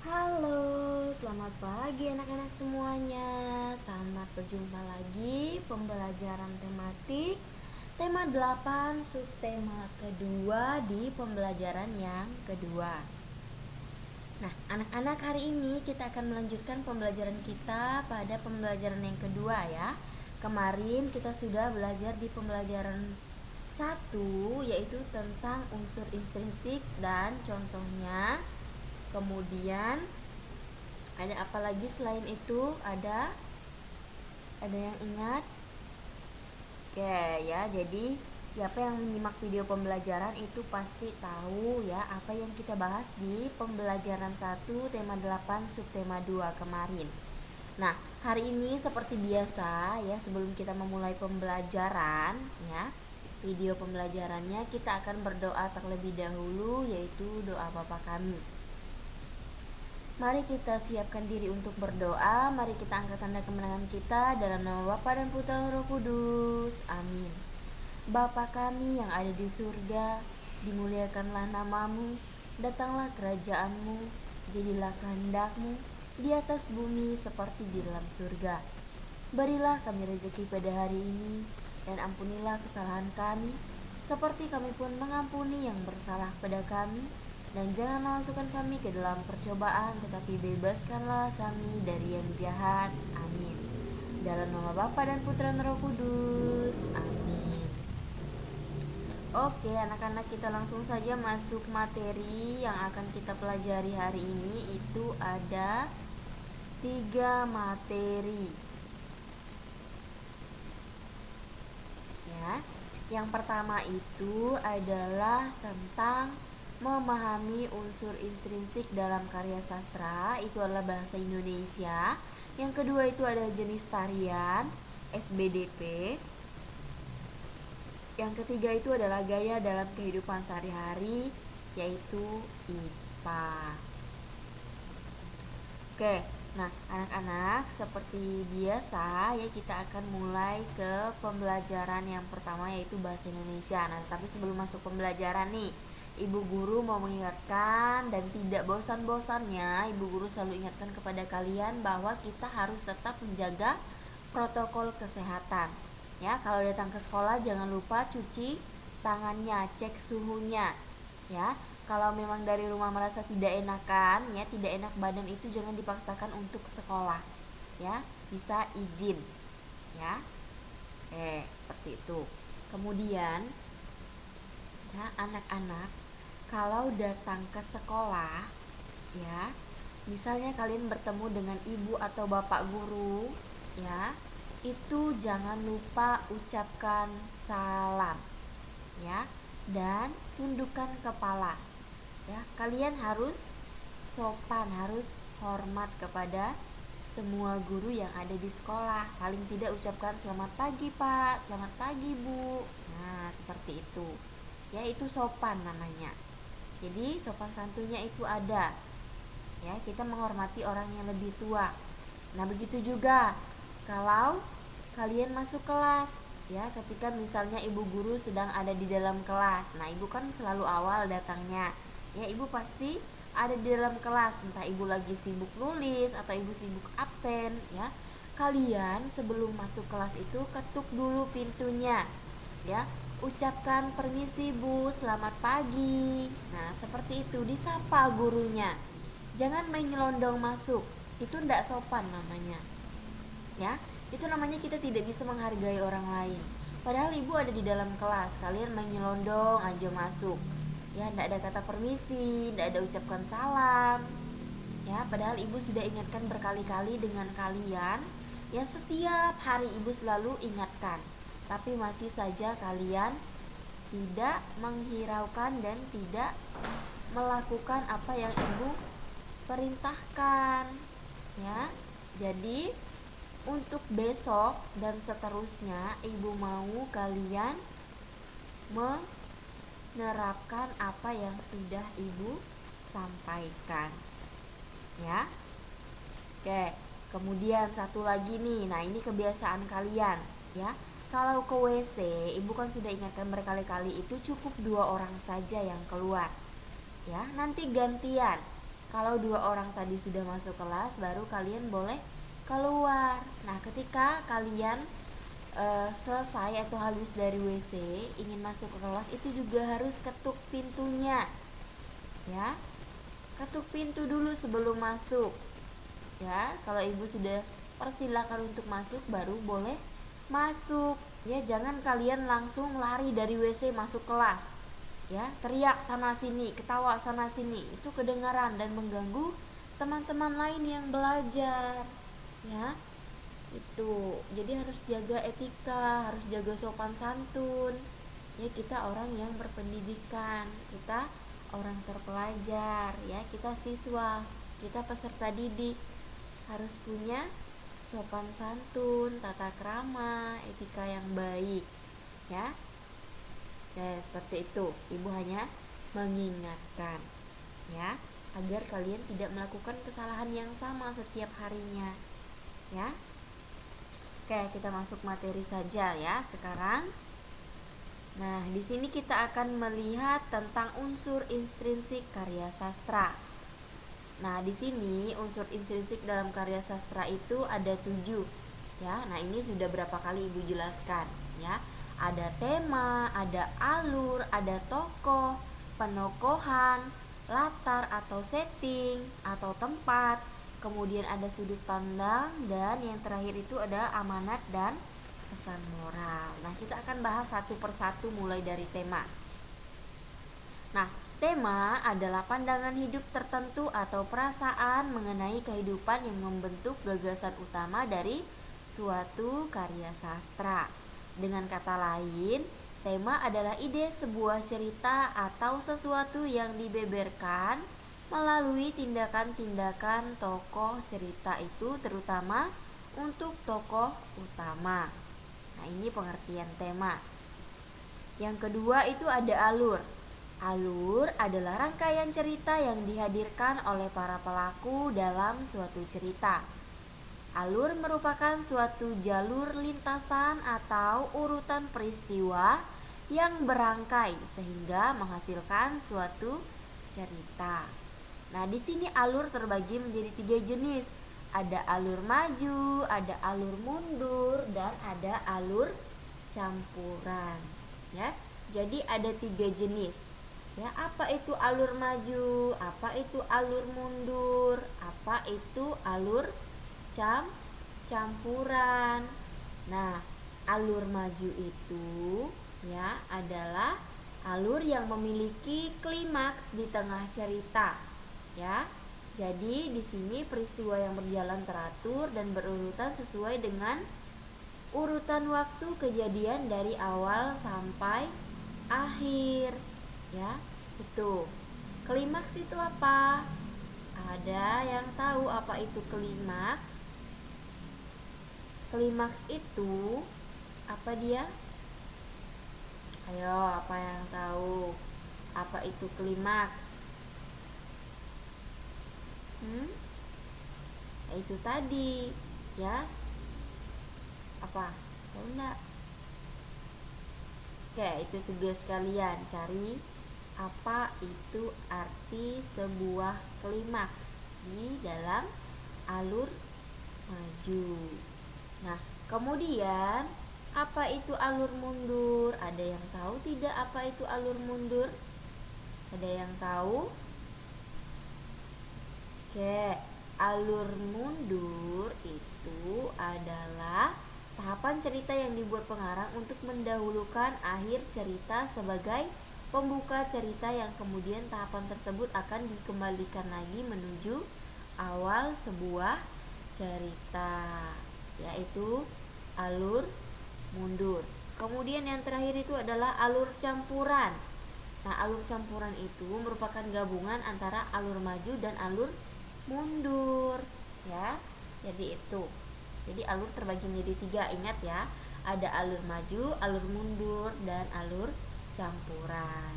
Halo, selamat pagi anak-anak semuanya. Selamat berjumpa lagi pembelajaran tematik tema 8 subtema kedua di pembelajaran yang kedua. Nah, anak-anak, hari ini kita akan melanjutkan pembelajaran kita pada pembelajaran yang kedua ya. Kemarin kita sudah belajar di pembelajaran 1, yaitu tentang unsur intrinsik dan contohnya. Kemudian ada apa lagi selain itu? Ada yang ingat? Oke ya, jadi siapa yang menyimak video pembelajaran itu pasti tahu ya apa yang kita bahas di pembelajaran 1 tema 8 subtema 2 kemarin. Nah, hari ini seperti biasa ya, sebelum kita memulai pembelajaran ya, video pembelajarannya kita akan berdoa terlebih dahulu, yaitu doa Bapa kami. Mari kita siapkan diri untuk berdoa. Mari kita angkat tanda kemenangan kita dalam nama Bapa dan Putra dan Roh Kudus. Amin. Bapa kami yang ada di surga, dimuliakanlah namamu, datanglah kerajaanmu, jadilah kehendakmu di atas bumi seperti di dalam surga. Berilah kami rezeki pada hari ini, dan ampunilah kesalahan kami, seperti kami pun mengampuni yang bersalah pada kami. Dan janganlah masukkan kami ke dalam percobaan, tetapi bebaskanlah kami dari yang jahat. Amin. Dalam nama Bapa dan Putra dan Roh Kudus. Amin. Oke anak-anak, kita langsung saja masuk materi yang akan kita pelajari hari ini. Itu ada 3 materi ya. Yang pertama itu adalah tentang memahami unsur intrinsik dalam karya sastra, itu adalah bahasa Indonesia. Yang kedua itu ada jenis tarian, SBDP. Yang ketiga itu adalah gaya dalam kehidupan sehari-hari, yaitu IPA. Oke, nah anak-anak, seperti biasa ya, kita akan mulai ke pembelajaran yang pertama, yaitu bahasa Indonesia. Nah, tapi sebelum masuk pembelajaran nih, Ibu Guru mau mengingatkan, dan tidak bosan-bosannya Ibu Guru selalu ingatkan kepada kalian bahwa kita harus tetap menjaga protokol kesehatan. Ya, kalau datang ke sekolah jangan lupa cuci tangannya, cek suhunya. Ya, kalau memang dari rumah merasa tidak enakan, ya tidak enak badan, itu jangan dipaksakan untuk sekolah. Ya, bisa izin. Ya, seperti itu. Kemudian, ya anak-anak, kalau datang ke sekolah ya, misalnya kalian bertemu dengan ibu atau bapak guru ya, itu jangan lupa ucapkan salam ya, dan tundukkan kepala ya. Kalian harus sopan, harus hormat kepada semua guru yang ada di sekolah. Paling tidak ucapkan selamat pagi Pak, selamat pagi Bu. Nah, seperti itu ya, itu sopan namanya. Jadi sopan santunnya itu ada ya, kita menghormati orang yang lebih tua. Nah, begitu juga kalau kalian masuk kelas ya, ketika misalnya ibu guru sedang ada di dalam kelas. Nah, ibu kan selalu awal datangnya ya, ibu pasti ada di dalam kelas, entah ibu lagi sibuk nulis atau ibu sibuk absen ya. Kalian sebelum masuk kelas itu ketuk dulu pintunya ya, ucapkan permisi Bu, selamat pagi. Nah, seperti itu, disapa gurunya. Jangan main nyelondong masuk, itu tidak sopan namanya ya. Itu namanya kita tidak bisa menghargai orang lain. Padahal ibu ada di dalam kelas, kalian main nyelondong aja masuk ya, tidak ada kata permisi, tidak ada ucapkan salam ya. Padahal ibu sudah ingatkan berkali-kali dengan kalian ya, setiap hari ibu selalu ingatkan, tapi masih saja kalian tidak menghiraukan dan tidak melakukan apa yang ibu perintahkan ya. Jadi untuk besok dan seterusnya, ibu mau kalian menerapkan apa yang sudah ibu sampaikan ya. Oke, kemudian satu lagi nih, nah ini kebiasaan kalian ya. Kalau ke WC, ibu kan sudah ingatkan berkali-kali, itu cukup 2 orang saja yang keluar ya. Nanti gantian Kalau 2 orang tadi sudah masuk kelas, baru kalian boleh keluar. Nah, ketika kalian selesai atau habis dari WC, ingin masuk ke kelas, itu juga harus ketuk pintunya. Ya, ketuk pintu dulu sebelum masuk. Ya, kalau ibu sudah persilakan untuk masuk, baru boleh masuk. Ya, jangan kalian langsung lari dari WC masuk kelas. Ya, teriak sana sini, ketawa sana sini, itu kedengaran dan mengganggu teman-teman lain yang belajar. Ya, itu. Jadi harus jaga etika, harus jaga sopan santun. Ya, kita orang yang berpendidikan, kita orang terpelajar, ya, kita siswa, kita peserta didik, harus punya sopan santun, tata krama, etika yang baik, ya. Ya, seperti itu. Ibu hanya mengingatkan, ya, agar kalian tidak melakukan kesalahan yang sama setiap harinya, ya. Oke, kita masuk materi saja ya sekarang. Nah, di sini kita akan melihat tentang unsur intrinsik karya sastra. Nah, di sini unsur intrinsik dalam karya sastra itu ada 7. Ya, nah ini sudah berapa kali Ibu jelaskan, ya. Ada tema, ada alur, ada tokoh, penokohan, latar atau setting atau tempat, kemudian ada sudut pandang, dan yang terakhir itu ada amanat dan pesan moral. Nah, kita akan bahas satu persatu mulai dari tema. Nah, tema adalah pandangan hidup tertentu atau perasaan mengenai kehidupan yang membentuk gagasan utama dari suatu karya sastra. Dengan kata lain, tema adalah ide sebuah cerita atau sesuatu yang dibeberkan melalui tindakan-tindakan tokoh cerita itu, terutama untuk tokoh utama. Nah, ini pengertian tema. Yang kedua itu ada alur. Alur adalah rangkaian cerita yang dihadirkan oleh para pelaku dalam suatu cerita. Alur merupakan suatu jalur lintasan atau urutan peristiwa yang berangkai sehingga menghasilkan suatu cerita. Nah, di sini alur terbagi menjadi 3 jenis. Ada alur maju, ada alur mundur, dan ada alur campuran. Ya, jadi ada 3 jenis. Ya, apa itu alur maju? Apa itu alur mundur? Apa itu alur campuran? Nah, alur maju itu ya adalah alur yang memiliki klimaks di tengah cerita. Ya. Jadi di sini peristiwa yang berjalan teratur dan berurutan sesuai dengan urutan waktu kejadian dari awal sampai akhir. Ya, itu. Klimaks itu apa? Ada yang tahu apa itu klimaks? Klimaks itu apa dia? Ayo, apa yang tahu? Apa itu klimaks? Itu tadi, ya. Apa? Tahu enggak? Oke, itu tugas kalian, cari apa itu arti sebuah klimaks di dalam alur maju. Nah, kemudian apa itu alur mundur? Ada yang tahu tidak apa itu alur mundur? Ada yang tahu? Oke, alur mundur itu adalah tahapan cerita yang dibuat pengarang untuk mendahulukan akhir cerita sebagai pembuka cerita, yang kemudian tahapan tersebut akan dikembalikan lagi menuju awal sebuah cerita, yaitu alur mundur. Kemudian yang terakhir itu adalah alur campuran. Nah, alur campuran itu merupakan gabungan antara alur maju dan alur mundur, ya. Jadi itu. Jadi alur terbagi menjadi 3, ingat ya. Ada alur maju, alur mundur, dan alur campuran.